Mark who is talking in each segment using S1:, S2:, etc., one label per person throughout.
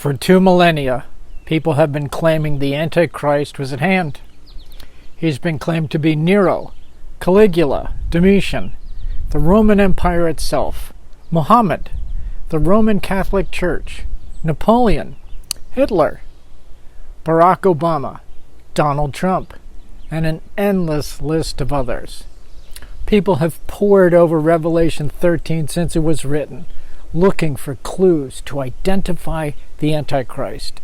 S1: For 2 millennia, people have been claiming the Antichrist was at hand. He's been claimed to be Nero, Caligula, Domitian, the Roman Empire itself, Muhammad, the Roman Catholic Church, Napoleon, Hitler, Barack Obama, Donald Trump, and an endless list of others. People have pored over Revelation 13 since it was written, looking for clues to identify the Antichrist.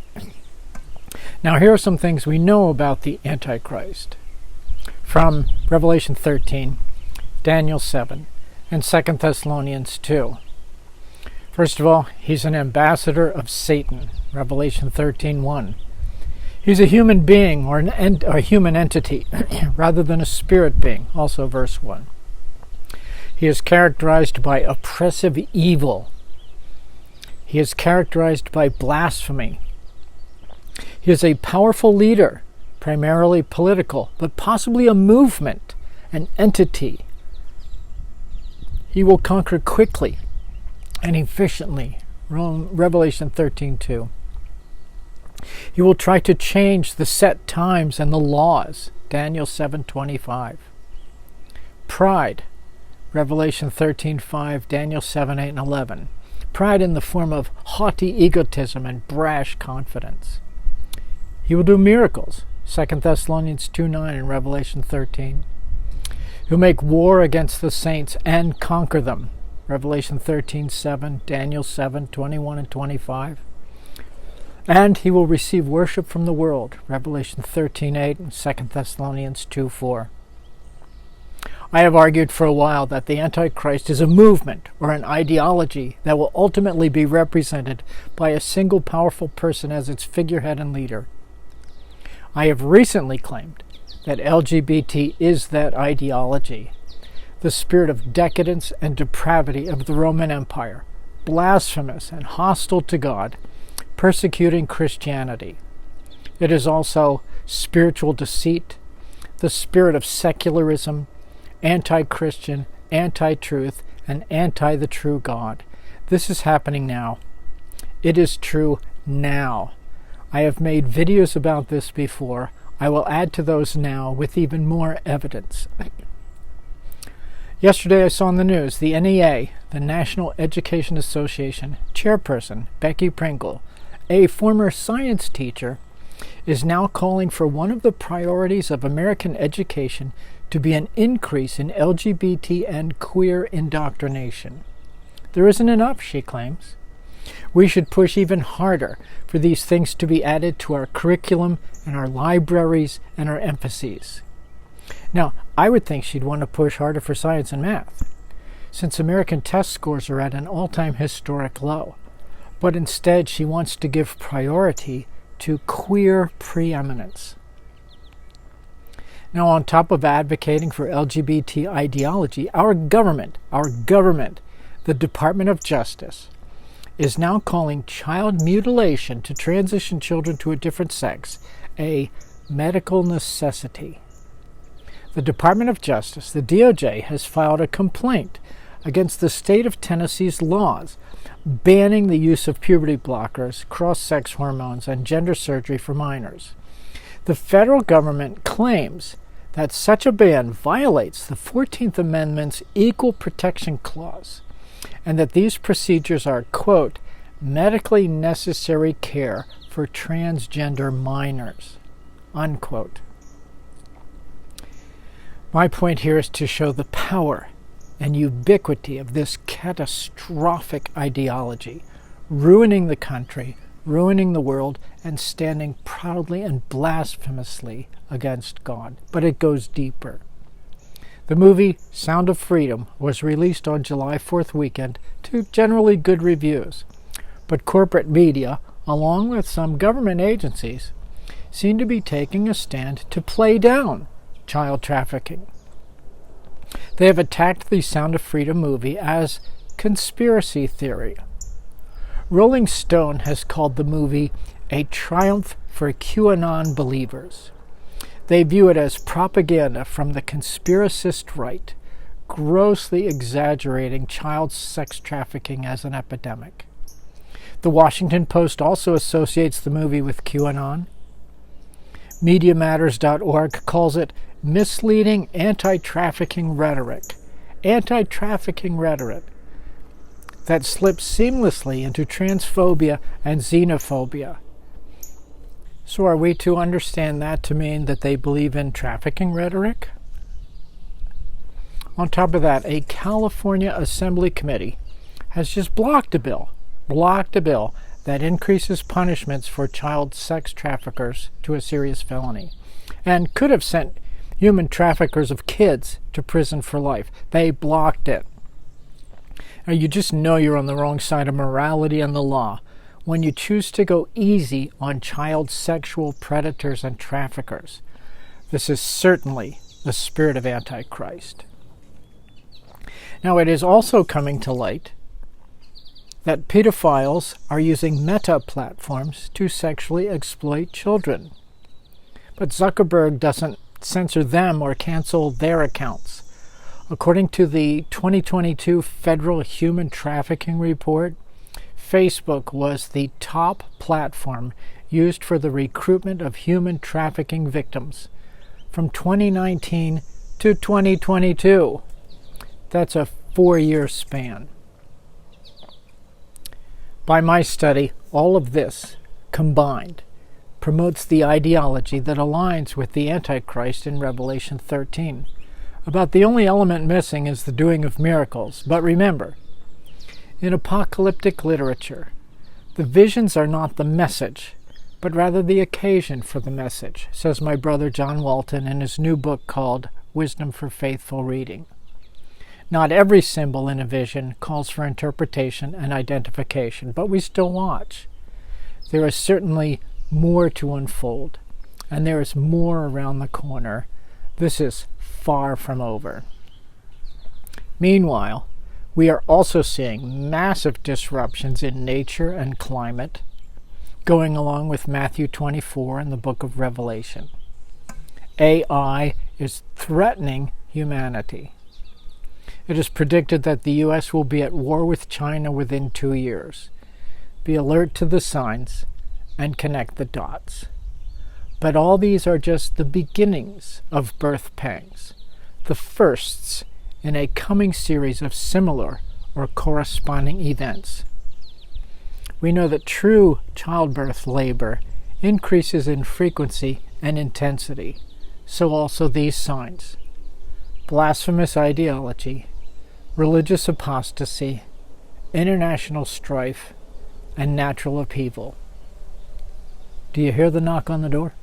S1: Now, here are some things we know about the Antichrist from Revelation 13, Daniel 7, and 2 Thessalonians 2. First of all, he's an ambassador of Satan, Revelation 13:1. He's a human being or a human entity rather than a spirit being, also verse 1. He is characterized by oppressive evil. He is characterized by blasphemy. He is a powerful leader, primarily political, but possibly a movement, an entity. He will conquer quickly and efficiently, Revelation 13:2. He will try to change the set times and the laws, Daniel 7:25. Pride, Revelation 13:5, Daniel 7:8 and 11. Pride in the form of haughty egotism and brash confidence. He will do miracles, 2 Thessalonians 2:9 and Revelation 13. He'll make war against the saints and conquer them, Revelation 13:7, Daniel 7:21 and 25. And he will receive worship from the world, Revelation 13:8 and 2 Thessalonians 2:4. I have argued for a while that the Antichrist is a movement or an ideology that will ultimately be represented by a single powerful person as its figurehead and leader. I have recently claimed that LGBT is that ideology, the spirit of decadence and depravity of the Roman Empire, blasphemous and hostile to God, persecuting Christianity. It is also spiritual deceit, the spirit of secularism, anti-Christian, anti-truth, and anti the true God. This is happening now. It is true now. I have made videos about this before. I will add to those now with even more evidence. Yesterday I saw in the news the NEA, the National Education Association chairperson, Becky Pringle, a former science teacher, is now calling for one of the priorities of American education to be an increase in LGBT and queer indoctrination. There isn't enough, she claims. We should push even harder for these things to be added to our curriculum and our libraries and our emphases. Now, I would think she'd want to push harder for science and math, since American test scores are at an all-time historic low. But instead, she wants to give priority to queer preeminence. Now, on top of advocating for LGBT ideology, our government, the Department of Justice, is now calling child mutilation to transition children to a different sex a medical necessity. The Department of Justice, the DOJ, has filed a complaint against the state of Tennessee's laws banning the use of puberty blockers, cross-sex hormones, and gender surgery for minors. The federal government claims that such a ban violates the 14th Amendment's Equal Protection Clause, and that these procedures are, quote, medically necessary care for transgender minors, unquote. My point here is to show the power and ubiquity of this catastrophic ideology, ruining the country, ruining the world, and standing proudly and blasphemously against God. But it goes deeper. The movie Sound of Freedom was released on July 4th weekend to generally good reviews. But corporate media, along with some government agencies, seem to be taking a stand to play down child trafficking. They have attacked the Sound of Freedom movie as conspiracy theory. Rolling Stone has called the movie a triumph for QAnon believers. They view it as propaganda from the conspiracist right, grossly exaggerating child sex trafficking as an epidemic. The Washington Post also associates the movie with QAnon. MediaMatters.org calls it misleading anti-trafficking rhetoric. Anti-trafficking rhetoric that slips seamlessly into transphobia and xenophobia. So are we to understand that to mean that they believe in trafficking rhetoric? On top of that, a California Assembly committee has just blocked a bill that increases punishments for child sex traffickers to a serious felony, and could have sent human traffickers of kids to prison for life. They blocked it. Now, you just know you're on the wrong side of morality and the law when you choose to go easy on child sexual predators and traffickers. This is certainly the spirit of Antichrist. Now, it is also coming to light that pedophiles are using meta platforms to sexually exploit children. But Zuckerberg doesn't censor them or cancel their accounts. According to the 2022 Federal Human Trafficking Report, Facebook was the top platform used for the recruitment of human trafficking victims from 2019 to 2022. That's a 4-year span. By my study, all of this combined promotes the ideology that aligns with the Antichrist in Revelation 13. About the only element missing is the doing of miracles. But remember, in apocalyptic literature, the visions are not the message, but rather the occasion for the message, says my brother John Walton in his new book called Wisdom for Faithful Reading. Not every symbol in a vision calls for interpretation and identification, but we still watch. There is certainly more to unfold, and there is more around the corner. This is far from over. Meanwhile, we are also seeing massive disruptions in nature and climate, going along with Matthew 24 and the book of Revelation. AI is threatening humanity. It is predicted that the U.S. will be at war with China within 2 years. Be alert to the signs and connect the dots. But all these are just the beginnings of birth pangs, the firsts in a coming series of similar or corresponding events. We know that true childbirth labor increases in frequency and intensity, so also these signs: blasphemous ideology, religious apostasy, international strife, and natural upheaval. Do you hear the knock on the door?